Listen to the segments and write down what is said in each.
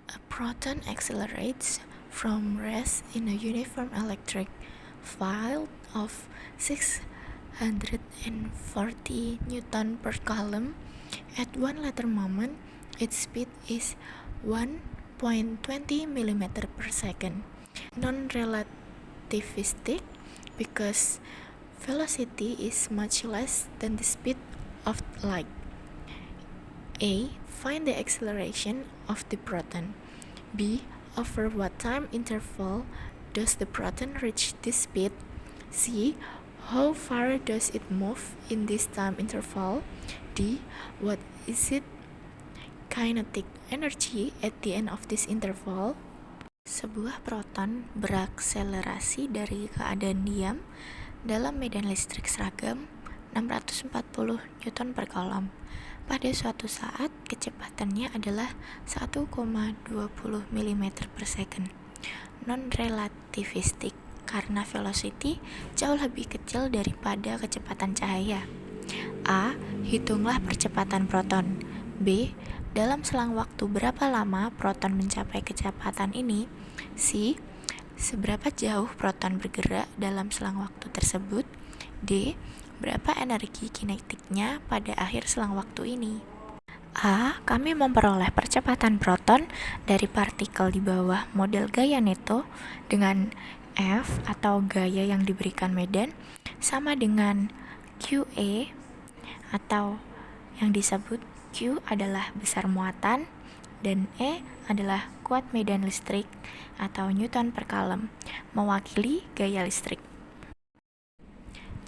A proton accelerates from rest in a uniform electric field of 640 Newton per coulomb. At one later moment, its speed is 1.20 millimeter per second. Non-relativistic because velocity is much less than the speed of light. A. Find the acceleration of the proton. B. Over what time interval does the proton reach this speed? C. How far does it move in this time interval? D. What is its kinetic energy at the end of this interval? Sebuah proton berakselerasi dari keadaan diam dalam medan listrik seragam 640 Newton per coulomb. Pada suatu saat, kecepatannya adalah 1,20 mm per second. Non-relativistic karena velocity jauh lebih kecil daripada kecepatan cahaya. A. Hitunglah percepatan proton. B. Dalam selang waktu berapa lama proton mencapai kecepatan ini? C. Seberapa jauh proton bergerak dalam selang waktu tersebut? D. Berapa energi kinetiknya pada akhir selang waktu ini? A. Kami memperoleh percepatan proton dari partikel di bawah model gaya Neto dengan F atau gaya yang diberikan medan sama dengan QE atau yang disebut Q adalah besar muatan dan E adalah kuat medan listrik atau Newton per coulomb, mewakili gaya listrik.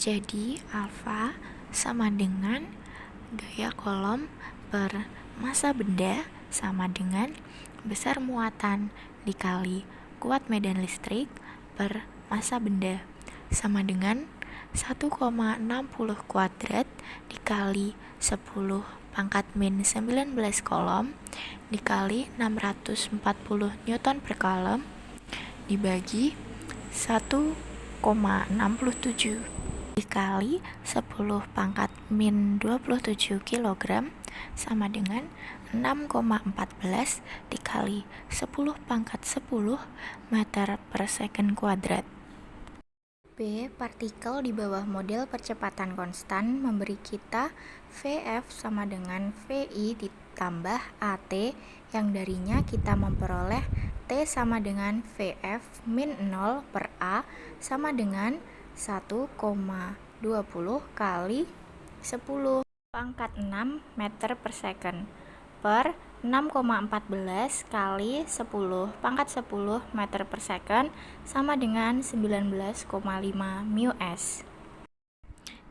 Jadi alfa sama dengan gaya Coulomb per massa benda sama dengan besar muatan dikali kuat medan listrik per massa benda sama dengan 1,60 kuadrat dikali 10 pangkat min 19 Coulomb dikali 640 Newton per coulomb dibagi 1,67 dikali 10 pangkat min 27 kg sama dengan 6,14 dikali 10 pangkat 10 meter per second kuadrat. B. Partikel di bawah model percepatan konstan memberi kita Vf sama dengan Vi ditambah At yang darinya kita memperoleh T sama dengan Vf min 0 per A sama dengan 1,20 kali 10 pangkat 6 meter per second per 6,14 kali 10 pangkat 10 meter per second sama dengan 19,5 μs.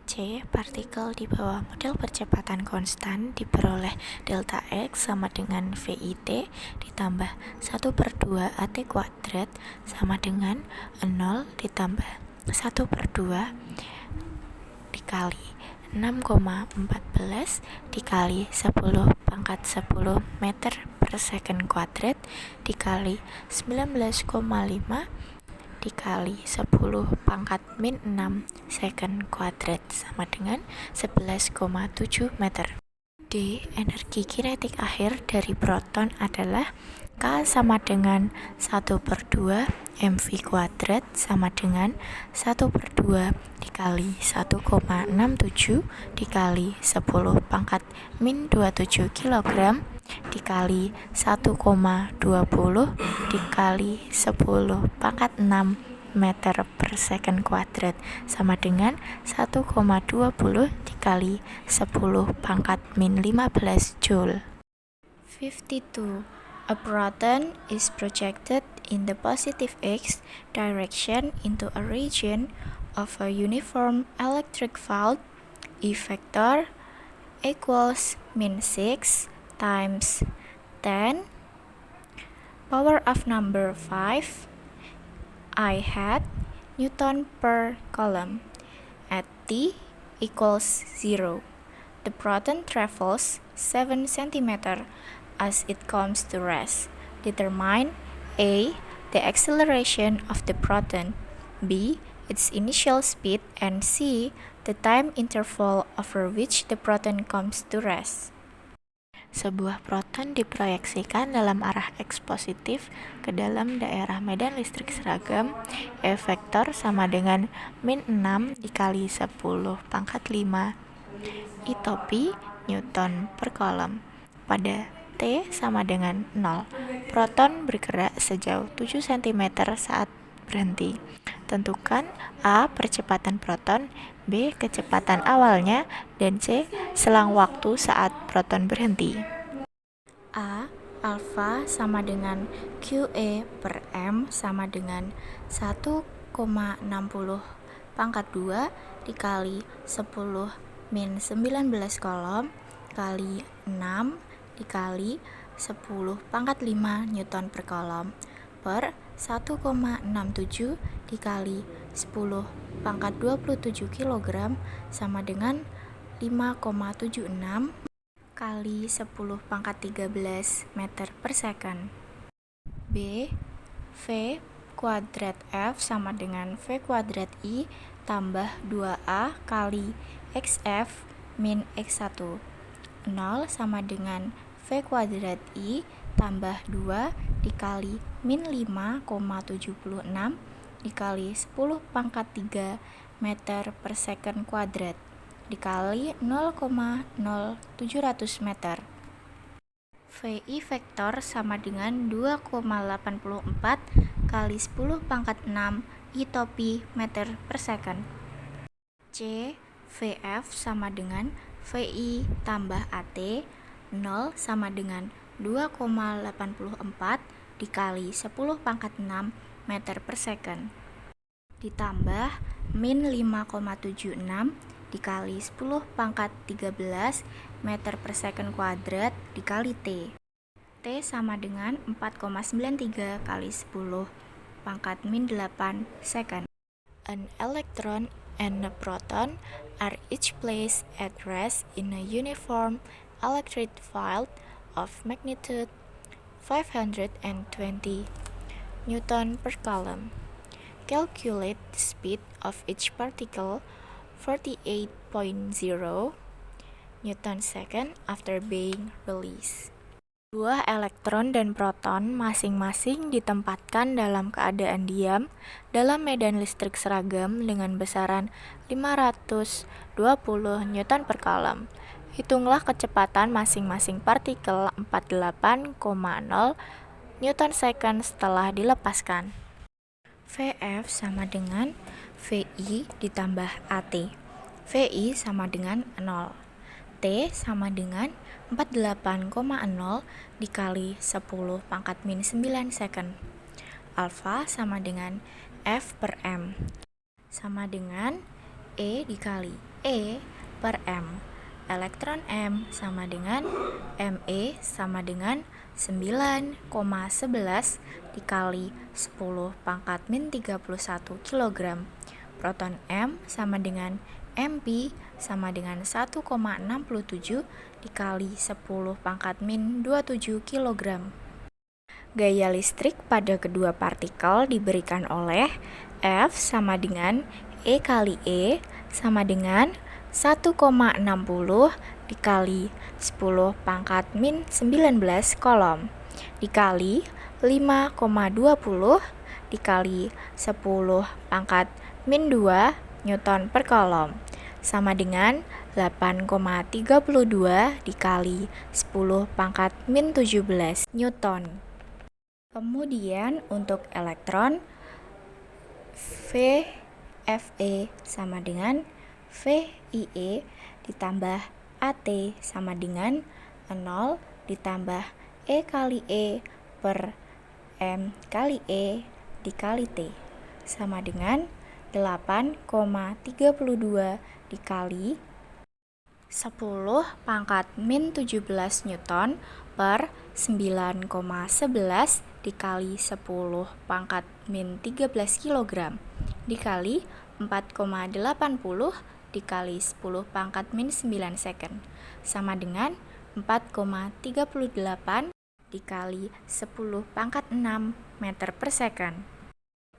C. Partikel di bawah model percepatan konstan diperoleh delta X sama dengan VIT ditambah 1/2 AT kuadrat sama dengan 0 ditambah 1/2 dikali 6,14 dikali 10 pangkat 10 meter per second kuadrat dikali 19,5 dikali 10 pangkat min 6 second kuadrat sama dengan 11,7 meter. D. Energi kinetik akhir dari proton adalah K sama dengan 1/2 mv kuadrat sama dengan 1/2 dikali 1,67 dikali 10 pangkat min 27 kg dikali 1,20 dikali 10 pangkat 6 meter per second kuadrat sama dengan 1,20 dikali 10 pangkat min 15 joule. 52. A proton is projected in the positive X direction into a region of a uniform electric field. E vector equals -6 times 10 power of number 5 I hat Newton per coulomb at T equals 0. The proton travels 7 cm as it comes to rest. Determine A. The acceleration of the proton, B. Its initial speed, and C. The time interval over which the proton comes to rest. Sebuah proton diproyeksikan dalam arah X positif ke dalam daerah medan listrik seragam. E vektor sama dengan min 6 dikali 10 pangkat 5 itopi Newton per kolom. Pada T sama dengan 0, proton bergerak sejauh 7 cm saat berhenti. Tentukan A. percepatan proton, B. kecepatan awalnya, dan C. selang waktu saat proton berhenti. A. Alfa sama dengan QE per M sama dengan 1,60 pangkat 2 dikali 10 min 19 kolom kali 6 dikali 10 pangkat 5 Newton per kolom per 1,67 dikali 10 pangkat 27 kg sama dengan 5,76 kali 10 pangkat 13 meter per second. B. V kuadrat F sama dengan V kuadrat I tambah 2A kali XF min X1. 0 sama dengan V kuadrat I tambah 2 dikali min 5,76 dikali 10 pangkat 3 meter per second kuadrat dikali 0,0700 meter. VI vektor sama dengan 2,84 kali 10 pangkat 6 itopi meter per second. C. VF sama dengan VI tambah AT. 0 sama dengan 2,84 dikali 10 pangkat 6 meter per second ditambah min 5,76 dikali 10 pangkat 13 meter per second kuadrat dikali T. T sama dengan 4,93 kali 10 pangkat min 8 second. An electron and a proton are each placed at rest in a uniform electric field of magnitude 520 Newton per coulomb. Calculate the speed of each particle 48.0 Newton second after being released. Dua elektron dan proton masing-masing ditempatkan dalam keadaan diam dalam medan listrik seragam dengan besaran 520 Newton per coulomb. Hitunglah kecepatan masing-masing partikel 48,0 Newton second setelah dilepaskan. VF sama dengan VI ditambah AT. VI sama dengan 0. T sama dengan 48,0 dikali 10 pangkat min 9 second. Alfa sama dengan F per M sama dengan E dikali E per M. Elektron M sama dengan ME sama dengan 9,11 dikali 10 pangkat min 31 kg. Proton M sama dengan MP sama dengan 1,67 dikali 10 pangkat min 27 kg. Gaya listrik pada kedua partikel diberikan oleh F sama dengan E kali E sama dengan 1,60 dikali 10 pangkat min 19 kolom dikali 5,20 dikali 10 pangkat min 2 Newton per kolom sama dengan 8,32 dikali 10 pangkat min 17 Newton. Kemudian untuk elektron VFE sama dengan VIE ditambah AT sama dengan 0 ditambah E kali E per M kali E dikali T sama dengan 8,32 dikali 10 pangkat min 17 Newton per 9,11 dikali 10 pangkat min 13 kg dikali 4,80 dikali 10 pangkat min 9 second sama dengan 4,38 dikali 10 pangkat 6 meter per second.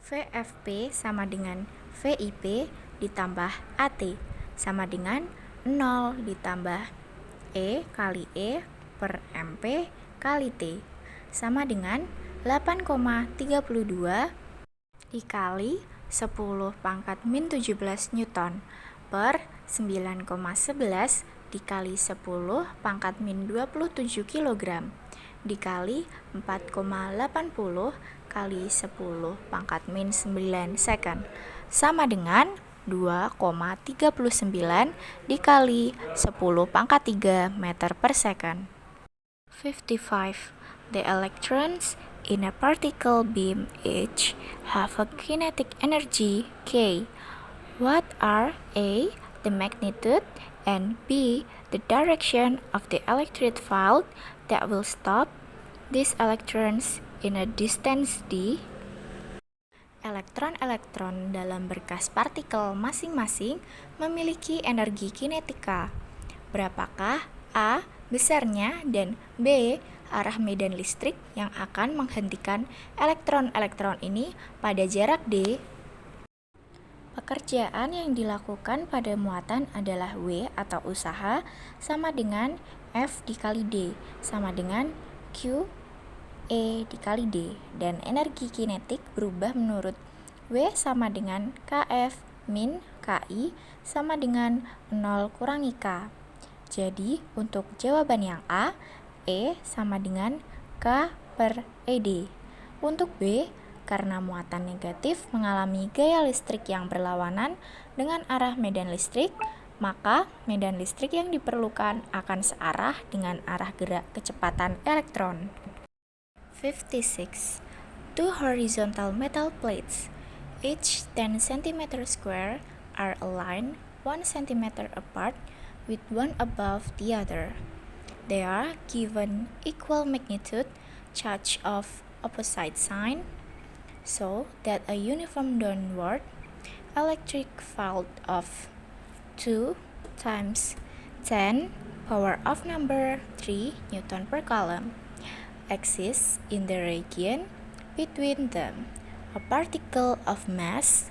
VFP sama dengan VIP ditambah AT sama dengan 0 ditambah E kali E per MP kali T sama dengan 8,32 dikali 10 pangkat min 17 Newton per 9,11 dikali 10 pangkat min 27 kg dikali 4,80 kali 10 pangkat min 9 second sama dengan 2,39 dikali 10 pangkat 3 meter per second. 55. The electrons in a particle beam each have a kinetic energy K. What are A, the magnitude, and B, the direction of the electric field that will stop these electrons in a distance D? Elektron-elektron dalam berkas partikel masing-masing memiliki energi kinetika. Berapakah A, besarnya, dan B, arah medan listrik yang akan menghentikan elektron-elektron ini pada jarak D? Pekerjaan yang dilakukan pada muatan adalah W atau usaha sama dengan F dikali D sama dengan Q E dikali D, dan energi kinetik berubah menurut W sama dengan KF min KI sama dengan 0 kurangi K. Jadi untuk jawaban yang A, E sama dengan K per ED. Untuk B, karena muatan negatif mengalami gaya listrik yang berlawanan dengan arah medan listrik, maka medan listrik yang diperlukan akan searah dengan arah gerak kecepatan elektron. 56. Two horizontal metal plates, each 10 cm square, are aligned 1 cm apart with one above the other. They are given equal magnitude, charge of opposite sign, so that a uniform downward electric field of 2 times 10 power of number 3 Newton per coulomb exists in the region between them. A particle of mass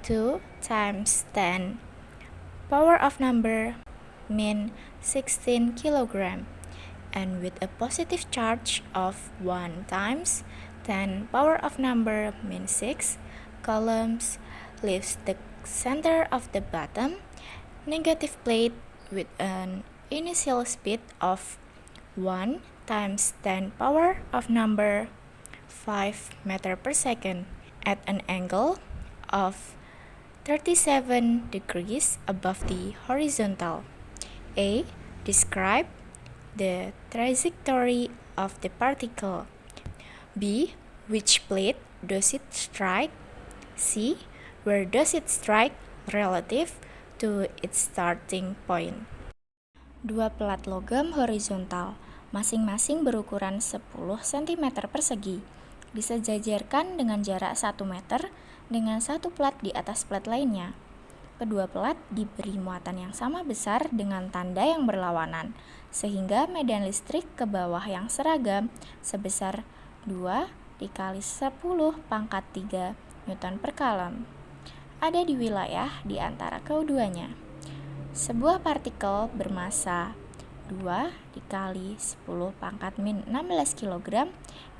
2 times 10 power of number min 16 kg and with a positive charge of 1 times 10 power of number min 6 coulombs leaves the center of the bottom negative plate with an initial speed of 1 times 10 power of number 5 meter per second at an angle of 37 degrees above the horizontal. A. Describe the trajectory of the particle. B. Which plate does it strike? C. Where does it strike relative to its starting point? Dua pelat logam horizontal, masing-masing berukuran 10 cm persegi, disejajarkan dengan jarak 1 meter dengan satu plat di atas plat lainnya. Kedua plat diberi muatan yang sama besar dengan tanda yang berlawanan, sehingga medan listrik ke bawah yang seragam sebesar 2 dikali 10 pangkat 3 Newton per coulomb ada di wilayah di antara keduanya. Sebuah partikel bermasa 2 dikali 10 pangkat min 16 kg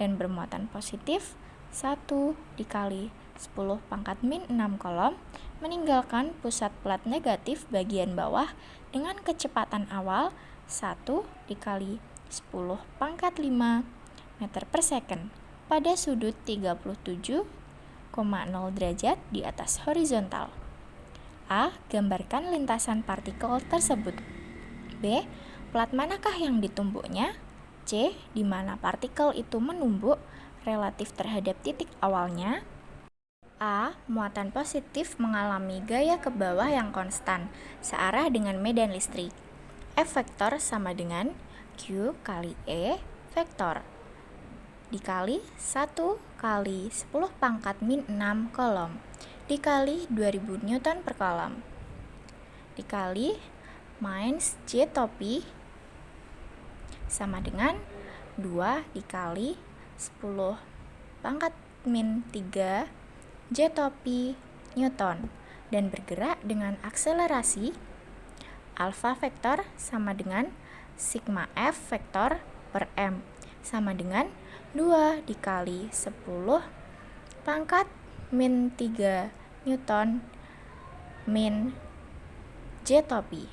dan bermuatan positif 1 dikali 10 pangkat min 6 coulomb meninggalkan pusat plat negatif bagian bawah dengan kecepatan awal 1 dikali 10 pangkat 5 meter per second pada sudut 37,0 derajat di atas horizontal. A. Gambarkan lintasan partikel tersebut. B. Plat manakah yang ditumbuknya? C. Di mana partikel itu menumbuk relatif terhadap titik awalnya? A. Muatan positif mengalami gaya ke bawah yang konstan, searah dengan medan listrik. F vektor sama dengan Q kali E vektor dikali 1 kali 10 pangkat min 6 coulomb dikali 2000 Newton per coulomb dikali minus J topi sama dengan 2 dikali 10 pangkat min 3 J topi Newton dan bergerak dengan akselerasi alfa vektor sama dengan sigma F vektor per M sama dengan 2 dikali 10 pangkat min 3 Newton min J topi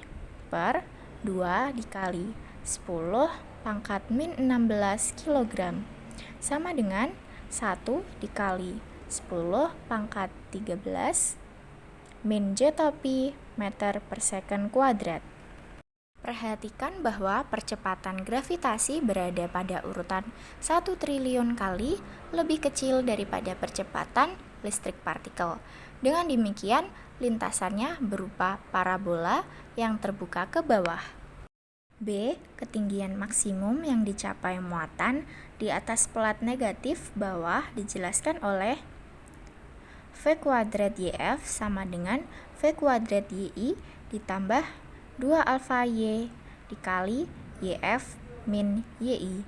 per 2 dikali 10 pangkat min 16 kg sama dengan 1 dikali 10 pangkat 13 min J topi meter per second kuadrat. Perhatikan bahwa percepatan gravitasi berada pada urutan 1 triliun kali lebih kecil daripada percepatan listrik partikel. Dengan demikian, lintasannya berupa parabola yang terbuka ke bawah. B. Ketinggian maksimum yang dicapai muatan di atas pelat negatif bawah dijelaskan oleh V kuadrat YF sama dengan V kuadrat YI ditambah 2 alfa Y dikali YF min YI.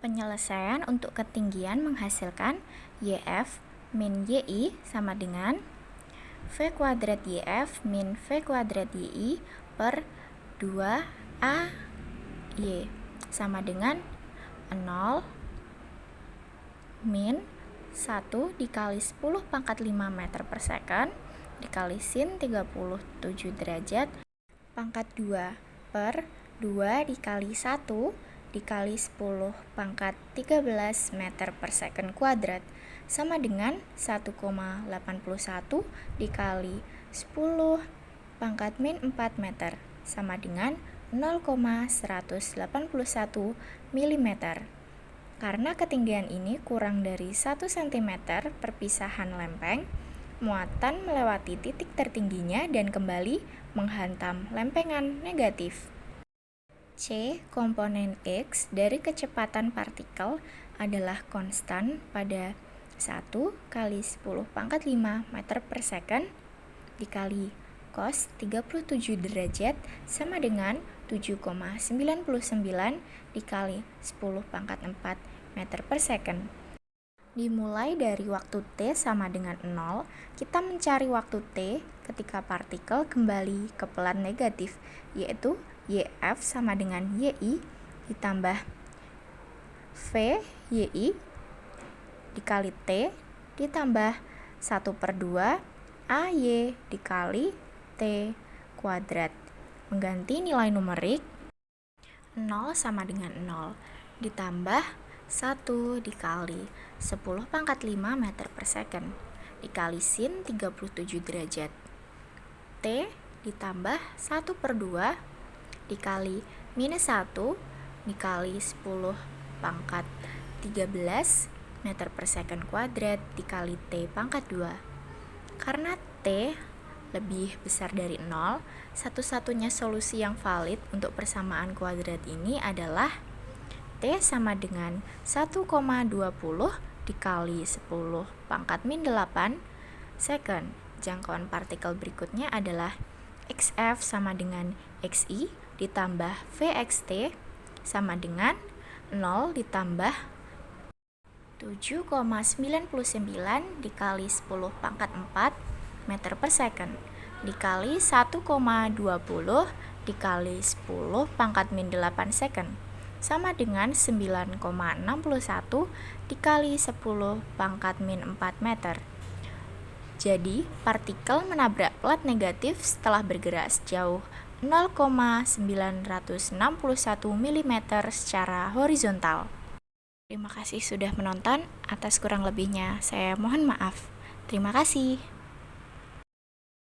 Penyelesaian untuk ketinggian menghasilkan YF min YI sama dengan V kuadrat YF min V kuadrat YI per 2 AY sama dengan 0 min 1 dikali 10 pangkat 5 meter per second dikali sin 37 derajat pangkat 2 per 2 dikali 1 dikali 10 pangkat 13 meter per second kuadrat sama dengan 1,81 dikali 10 pangkat min 4 meter sama dengan 0,181 mm. Karena ketinggian ini kurang dari 1 cm perpisahan lempeng, muatan melewati titik tertingginya dan kembali menghantam lempengan negatif. C. Komponen X dari kecepatan partikel adalah konstan pada 1 kali 10 pangkat 5 meter per second dikali cos 37 derajat sama dengan 7,99 dikali 10 pangkat 4 meter per second. Dimulai dari waktu T sama dengan 0, kita mencari waktu T ketika partikel kembali ke pelat negatif, yaitu YF sama dengan YI ditambah V YI dikali T ditambah 1 per 2 AY dikali T kuadrat. Mengganti nilai numerik 0 sama dengan 0 ditambah 1 dikali 10 pangkat 5 meter per second dikali sin 37 derajat T ditambah 1 per 2 dikali minus 1 dikali 10 pangkat 13 meter per second kuadrat dikali T pangkat 2. Karena T lebih besar dari 0, satu-satunya solusi yang valid untuk persamaan kuadrat ini adalah T sama dengan 1,20 dikali 10 pangkat min 8 second. Jangkauan partikel berikutnya adalah XF sama dengan XI ditambah VXT sama dengan 0 ditambah 7,99 dikali 10 pangkat 4 meter per second dikali 1,20 dikali 10 pangkat min 8 second sama dengan 9,61 dikali 10 pangkat min 4 meter. Jadi, partikel menabrak plat negatif setelah bergerak sejauh 0,961 mm secara horizontal. Terima kasih sudah menonton. Atas kurang lebihnya, saya mohon maaf. Terima kasih.